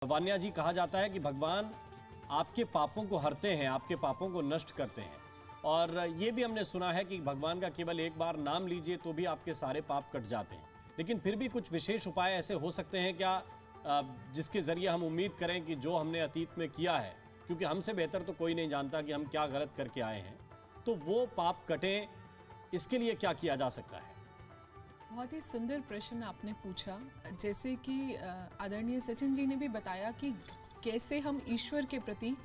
वान्या जी, कहा जाता है कि भगवान आपके पापों को हरते हैं, आपके पापों को नष्ट करते हैं। और ये भी हमने सुना है कि भगवान का केवल एक बार नाम लीजिए तो भी आपके सारे पाप कट जाते हैं। लेकिन फिर भी कुछ विशेष उपाय ऐसे हो सकते हैं क्या जिसके जरिए हम उम्मीद करें कि जो हमने अतीत में किया है, क्योंकि हमसे बेहतर तो कोई नहीं जानता कि हम क्या गलत करके आए हैं, तो वो पाप कटें, इसके लिए क्या किया जा सकता है? बहुत ही सुंदर प्रश्न आपने पूछा। जैसे कि आदरणीय सचिन जी ने भी बताया कि कैसे हम ईश्वर के प्रति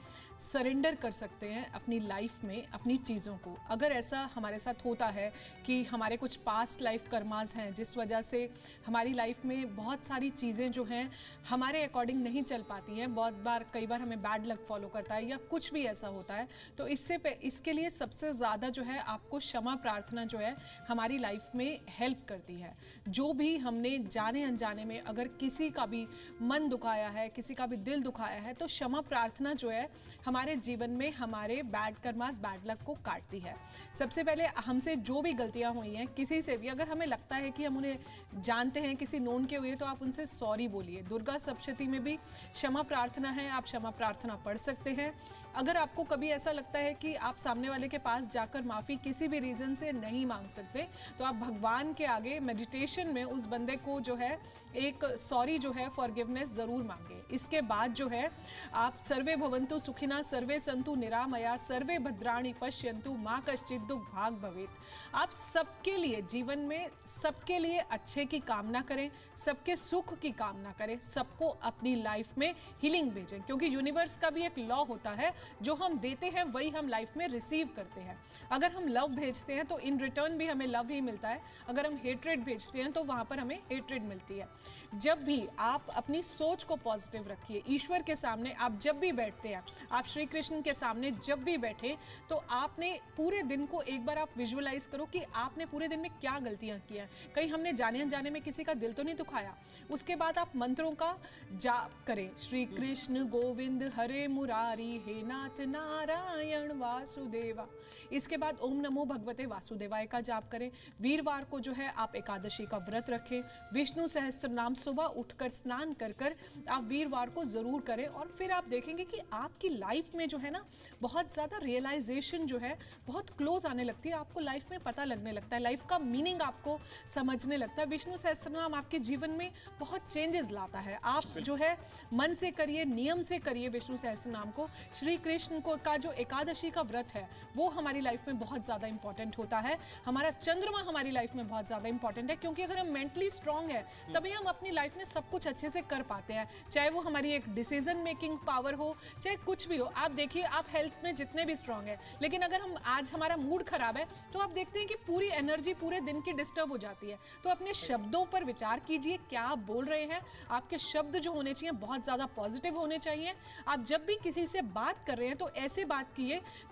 सरेंडर कर सकते हैं अपनी लाइफ में अपनी चीज़ों को। अगर ऐसा हमारे साथ होता है कि हमारे कुछ पास्ट लाइफ कर्मास हैं जिस वजह से हमारी लाइफ में बहुत सारी चीज़ें जो हैं हमारे अकॉर्डिंग नहीं चल पाती हैं, बहुत बार कई बार हमें बैड लक फॉलो करता है या कुछ भी ऐसा होता है, तो इसके लिए सबसे ज़्यादा जो है आपको क्षमा प्रार्थना जो है हमारी लाइफ में हेल्प करती है। जो भी हमने जाने अनजाने में अगर किसी का भी मन दुखाया है, किसी का भी दिल दुखाया है, तो क्षमा प्रार्थना जो है हमारे जीवन में हमारे बैड कर्मास बैड लक को काटती है। सबसे पहले हमसे जो भी गलतियां हुई हैं, किसी से भी अगर हमें लगता है कि हम उन्हें जानते हैं, किसी नोन के हुए, तो आप उनसे सॉरी बोलिए। दुर्गा सप्तशती में भी क्षमा प्रार्थना है, आप क्षमा प्रार्थना पढ़ सकते हैं। अगर आपको कभी ऐसा लगता है कि आप सामने वाले के पास जाकर माफ़ी किसी भी रीज़न से नहीं मांग सकते, तो आप भगवान के आगे मेडिटेशन में उस बंदे को जो है एक सॉरी जो है फॉरगिवनेस ज़रूर मांगे। इसके बाद जो है आप सर्वे भवन्तु सुखिना सर्वे संतु निरामया सर्वे भद्राणि पश्यन्तु माँ कश्चित् दुःख भाग भवेत्। आप सबके लिए जीवन में सबके लिए अच्छे की कामना करें, सबके सुख की कामना करें, सबको अपनी लाइफ में हीलिंग भेजें, क्योंकि यूनिवर्स का भी एक लॉ होता है, जो हम देते हैं वही हम लाइफ में रिसीव करते हैं। अगर हम लव भेजते हैं तो इन रिटर्न भी हमें लव ही मिलता है, अगर हम हेट्रेड भेजते हैं तो वहाँ पर हमें हेट्रेड मिलती है। जब भी आप अपनी सोच को पॉजिटिव रखिए, ईश्वर के सामने आप जब भी बैठते हैं, आप श्री कृष्ण के सामने जब भी बैठे, तो आपने पूरे दिन को एक बार आप विजुअलाइज करो कि आपने पूरे दिन में क्या गलतियां की हैं। कहीं हमने जाने अनजाने में किसी का दिल तो नहीं दुखाया। उसके बाद आप मंत्रों का जाप करें, श्री कृष्ण गोविंद हरे मुरारी हे नाथ नारायण वासुदेवा। इसके बाद ओम नमो भगवते वासुदेवाय का जाप करें। वीरवार को जो है आप एकादशी का व्रत रखें। विष्णु सहस्त्र नाम सुबह उठकर स्नान कर कर आप वीरवार को जरूर करें, और फिर आप देखेंगे कि आपकी लाइफ में जो है ना बहुत ज़्यादा रियलाइजेशन जो है बहुत क्लोज आने लगती है। आपको लाइफ में पता लगने लगता है, लाइफ का मीनिंग आपको समझने लगता है। विष्णु सहस्त्रनाम आपके जीवन में बहुत चेंजेस लाता है। आप जो है मन से करिए, नियम से करिए विष्णु सहस्त्रनाम को। श्री कृष्ण को का जो एकादशी का व्रत है वो हमारी लाइफ में बहुत ज़्यादा इंपॉर्टेंट होता है। हमारा चंद्रमा हमारी लाइफ में बहुत ज़्यादा इंपॉर्टेंट है, क्योंकि अगर हम मेंटली स्ट्रांग है तभी हम अपनी लाइफ में सब कुछ अच्छे से कर पाते हैं, चाहे वो हमारी एक डिसीजन मेकिंग पावर हो, चाहे कुछ भी हो। आप देखिए, आप हेल्थ में जितने भी स्ट्रांग है, लेकिन अगर हम आज हमारा मूड खराब है तो आप देखते हैं कि पूरी एनर्जी पूरे दिन की डिस्टर्ब हो जाती है। तो अपने शब्दों पर विचार कीजिए, क्या आप बोल रहे हैं। आपके शब्द जो होने चाहिए बहुत ज़्यादा पॉजिटिव होने चाहिए। आप जब भी किसी से बात कर रहे हैं तो ऐसे बात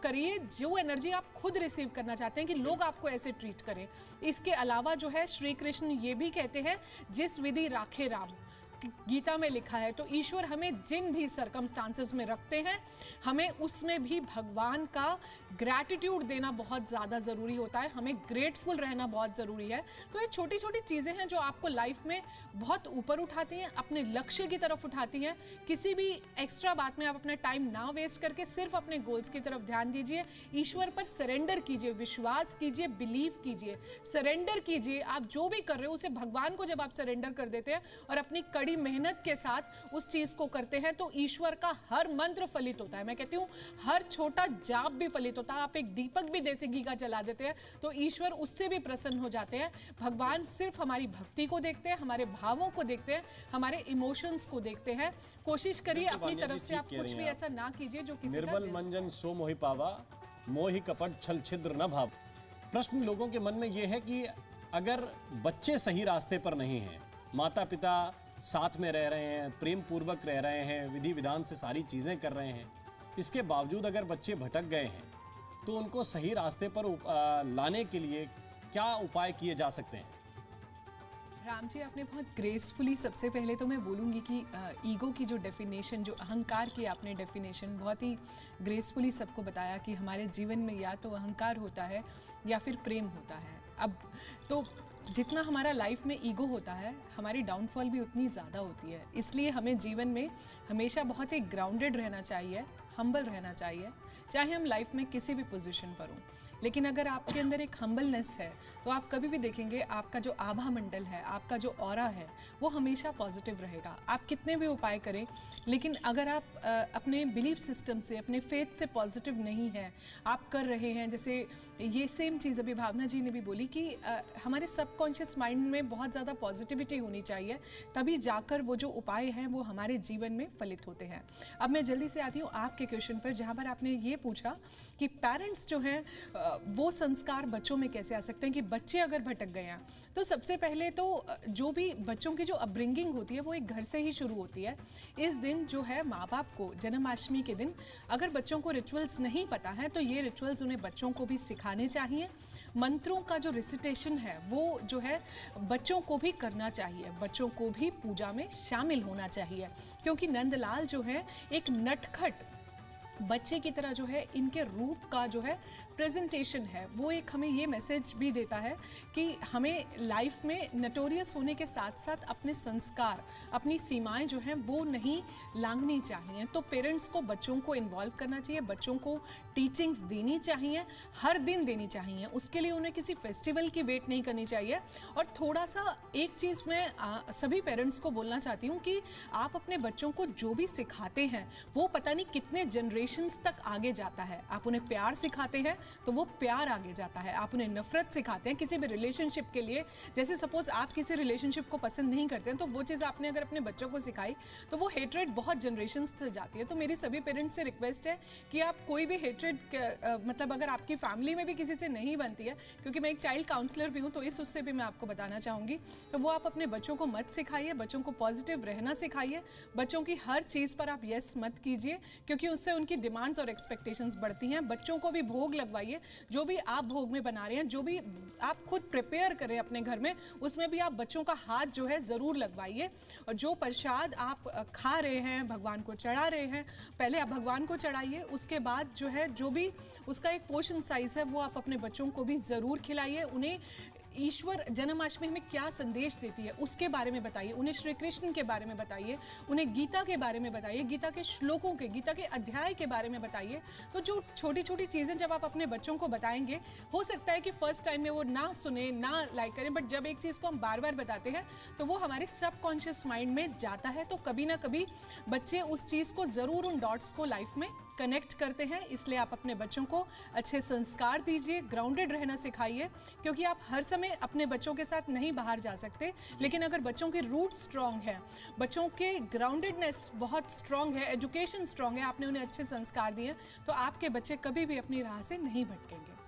करिए जो एनर्जी आप खुद रिसीव करना चाहते हैं, कि लोग आपको ऐसे ट्रीट करें। इसके अलावा जो है श्री कृष्ण ये भी कहते हैं, जिस विधि राखे राम, गीता में लिखा है। तो ईश्वर हमें जिन भी सर्कमस्टांसेस में रखते हैं, हमें उसमें भी भगवान का ग्रैटिट्यूड देना बहुत ज़्यादा ज़रूरी होता है, हमें ग्रेटफुल रहना बहुत ज़रूरी है। तो ये छोटी छोटी चीज़ें हैं जो आपको लाइफ में बहुत ऊपर उठाती हैं, अपने लक्ष्य की तरफ उठाती हैं। किसी भी एक्स्ट्रा बात में आप अपना टाइम ना वेस्ट करके सिर्फ अपने गोल्स की तरफ ध्यान दीजिए। ईश्वर पर सरेंडर कीजिए, विश्वास कीजिए, बिलीव कीजिए, सरेंडर कीजिए। आप जो भी कर रहे हो उसे भगवान को जब आप सरेंडर कर देते हैं और अपनी कड़ी मेहनत के साथ उस चीज को करते हैं, तो ईश्वर का हर मंत्र फलित होता है। मैं कहती हूँ हर छोटा जाप भी फलित होता है। आप एक दीपक भी देसी घी का जला देते हैं तो ईश्वर उससे भी प्रसन्न हो जाते हैं। भगवान सिर्फ हमारी भक्ति को देखते हैं, हमारे भावों को देखते हैं, हमारे इमोशंस को देखते हैं। कोशिश करिए अपनी तरफ से आप कुछ भी ऐसा ना कीजिए जो किसी का निर्मल मंजन सो मोहि पावा, मोहि कपट छल छिद्र न भाव। प्रश्न लोगों के मन में यह है कि अगर बच्चे सही रास्ते पर नहीं हैं, माता पिता साथ में रह रहे हैं, प्रेम पूर्वक रह रहे हैं, विधि विधान से सारी चीज़ें कर रहे हैं, इसके बावजूद अगर बच्चे भटक गए हैं तो उनको सही रास्ते पर लाने के लिए क्या उपाय किए जा सकते हैं? राम जी, आपने बहुत ग्रेसफुली, सबसे पहले तो मैं बोलूँगी कि ईगो की जो डेफिनेशन, जो अहंकार की आपने डेफिनेशन बहुत ही ग्रेसफुली सबको बताया कि हमारे जीवन में या तो अहंकार होता है या फिर प्रेम होता है। अब तो जितना हमारा लाइफ में ईगो होता है, हमारी डाउनफॉल भी उतनी ज़्यादा होती है। इसलिए हमें जीवन में हमेशा बहुत ही ग्राउंडेड रहना चाहिए, हम्बल रहना चाहिए, चाहे हम लाइफ में किसी भी पोजीशन पर हों। लेकिन अगर आपके अंदर एक हम्बलनेस है तो आप कभी भी देखेंगे आपका जो आभा मंडल है, आपका जो ऑरा है, वो हमेशा पॉजिटिव रहेगा। आप कितने भी उपाय करें, लेकिन अगर आप अपने बिलीफ सिस्टम से, अपने फेथ से पॉजिटिव नहीं है, आप कर रहे हैं, जैसे ये सेम चीज़ अभी भावना जी ने भी बोली कि हमारे सबकॉन्शियस माइंड में बहुत ज़्यादा पॉजिटिविटी होनी चाहिए, तभी जाकर वो जो उपाय हैं वो हमारे जीवन में फलित होते हैं। अब मैं जल्दी से आती हूँ आपके क्वेश्चन पर, जहाँ पर आपने ये पूछा कि पेरेंट्स जो हैं वो संस्कार बच्चों में कैसे आ सकते हैं कि बच्चे अगर भटक गए हैं। तो सबसे पहले तो जो भी बच्चों की जो अपब्रिंगिंग होती है वो एक घर से ही शुरू होती है। इस दिन जो है माँ बाप को जन्माष्टमी के दिन अगर बच्चों को रिचुअल्स नहीं पता है तो ये रिचुअल्स उन्हें बच्चों को भी सिखाने चाहिए। मंत्रों का जो रिसिटेशन है वो जो है बच्चों को भी करना चाहिए, बच्चों को भी पूजा में शामिल होना चाहिए, क्योंकि नंदलाल जो है एक नटखट बच्चे की तरह जो है इनके रूप का जो है प्रेजेंटेशन है, वो एक हमें ये मैसेज भी देता है कि हमें लाइफ में नटोरियस होने के साथ साथ अपने संस्कार, अपनी सीमाएं जो हैं वो नहीं लांघनी चाहिए। तो पेरेंट्स को बच्चों को इन्वॉल्व करना चाहिए, बच्चों को टीचिंग्स देनी चाहिए, हर दिन देनी चाहिए। उसके लिए उन्हें किसी फेस्टिवल की वेट नहीं करनी चाहिए। और थोड़ा सा एक चीज़ मैं सभी पेरेंट्स को बोलना चाहती हूँ कि आप अपने बच्चों को जो भी सिखाते हैं वो पता नहीं कितने जनरेशन्स तक आगे जाता है। आप उन्हें प्यार सिखाते हैं तो वो प्यार आगे जाता है, आप उन्हें नफरत सिखाते हैं किसी भी रिलेशनशिप के लिए, जैसे सपोज आप किसी रिलेशनशिप को पसंद नहीं करते हैं तो वो चीज़ आपने अगर अपने बच्चों को सिखाई तो वो हेट्रेड बहुत जनरेशन्स तक जाती है। तो मेरी सभी पेरेंट्स से रिक्वेस्ट है कि आप कोई भी हेट्रेड मतलब अगर आपकी फैमिली में भी किसी से नहीं बनती है, क्योंकि मैं एक चाइल्ड काउंसलर भी हूँ तो इस उससे भी मैं आपको बताना चाहूँगी, तो वो आप अपने बच्चों को मत सिखाइए, बच्चों को पॉजिटिव रहना सिखाइए, बच्चों की हर चीज़ पर आप यस मत कीजिए, क्योंकि उससे उनकी डिमांड्स और एक्सपेक्टेशंस बढ़ती हैं। बच्चों को भी भोग लगवाइए, जो भी आप भोग में बना रहे हैं, जो भी आप खुद प्रिपेयर करें अपने घर में, उसमें भी आप बच्चों का हाथ जो है ज़रूर लगवाइए। और जो प्रसाद आप खा रहे हैं, भगवान को चढ़ा रहे हैं, पहले आप भगवान को चढ़ाइए, उसके बाद जो है जो भी उसका एक पोर्शन साइज़ है वो आप अपने बच्चों को भी ज़रूर खिलाइए। उन्हें ईश्वर जन्माष्टमी हमें क्या संदेश देती है उसके बारे में बताइए, उन्हें श्री कृष्ण के बारे में बताइए, उन्हें गीता के बारे में बताइए, गीता के श्लोकों के, गीता के अध्याय के बारे में बताइए। तो जो छोटी छोटी चीज़ें जब आप अपने बच्चों को बताएंगे, हो सकता है कि फर्स्ट टाइम में वो ना सुने, ना लाइक करें, बट जब एक चीज़ को हम बार बार बताते हैं तो वो हमारे सबकॉन्शियस माइंड में जाता है। तो कभी ना कभी बच्चे उस चीज़ को ज़रूर, उन डॉट्स को लाइफ में कनेक्ट करते हैं। इसलिए आप अपने बच्चों को अच्छे संस्कार दीजिए, ग्राउंडेड रहना सिखाइए, क्योंकि आप हर समय अपने बच्चों के साथ नहीं बाहर जा सकते, लेकिन अगर बच्चों के रूट स्ट्रांग है, बच्चों के ग्राउंडेडनेस बहुत स्ट्रांग है, एजुकेशन स्ट्रांग है, आपने उन्हें अच्छे संस्कार दिए, तो आपके बच्चे कभी भी अपनी राह से नहीं भटकेंगे।